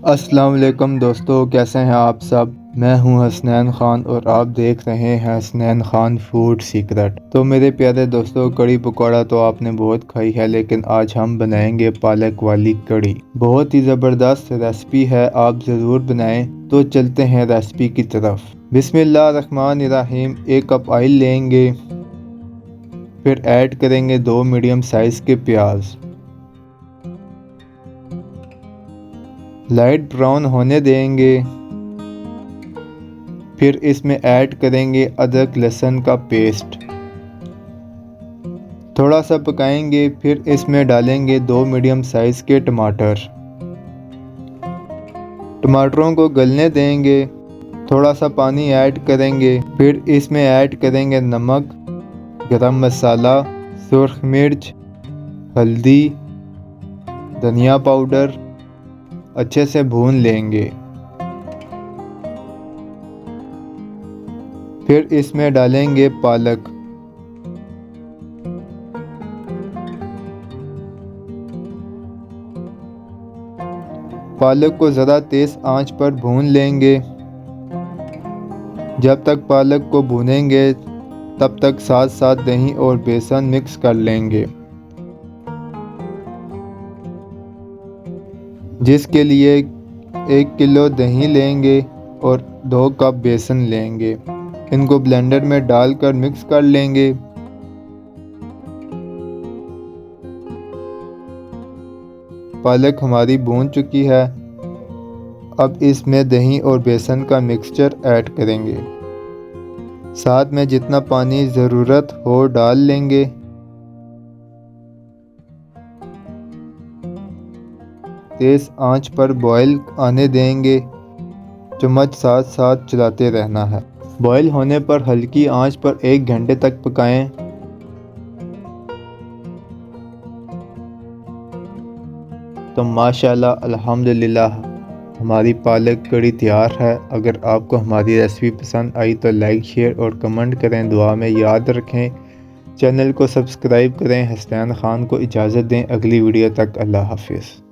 अस्सलाम वालेकुम दोस्तों, कैसे हैं आप सब। मैं हूं हसनैन खान और आप देख रहे हैं हसनैन खान फूड सीक्रेट। तो मेरे प्यारे दोस्तों, कड़ी पकौड़ा तो आपने बहुत खाई है, लेकिन आज हम बनाएंगे पालक वाली कड़ी। बहुत ही ज़बरदस्त रेसिपी है, आप ज़रूर बनाएं। तो चलते हैं रेसिपी की तरफ। बिस्मिल्लाहिर्रहमानिर्रहीम। 1 कप ऑयल लेंगे, फिर ऐड करेंगे 2 मीडियम साइज़ के प्याज। लाइट ब्राउन होने देंगे, फिर इसमें ऐड करेंगे अदरक लहसुन का पेस्ट। थोड़ा सा पकाएंगे, फिर इसमें डालेंगे 2 मीडियम साइज़ के टमाटर। टमाटरों को गलने देंगे, थोड़ा सा पानी ऐड करेंगे, फिर इसमें ऐड करेंगे नमक, गरम मसाला, सुर्ख मिर्च, हल्दी, धनिया पाउडर। अच्छे से भून लेंगे, फिर इसमें डालेंगे पालक। पालक को ज़्यादा तेज़ आंच पर भून लेंगे। जब तक पालक को भूनेंगे तब तक साथ साथ दही और बेसन मिक्स कर लेंगे, जिसके लिए 1 किलो दही लेंगे और 2 कप बेसन लेंगे। इनको ब्लेंडर में डालकर मिक्स कर लेंगे। पालक हमारी भून चुकी है। अब इसमें दही और बेसन का मिक्सचर ऐड करेंगे, साथ में जितना पानी ज़रूरत हो डाल लेंगे। तेज़ आंच पर बॉईल आने देंगे, चम्मच साथ साथ चलाते रहना है। बॉईल होने पर हल्की आंच पर 1 घंटे तक पकाएं। तो माशाल्लाह अल्हम्दुलिल्लाह हमारी पालक कड़ी तैयार है। अगर आपको हमारी रेसिपी पसंद आई तो लाइक, शेयर और कमेंट करें। दुआ में याद रखें। चैनल को सब्सक्राइब करें। हसनैन खान को इजाज़त दें। अगली वीडियो तक अल्लाह हाफिज़।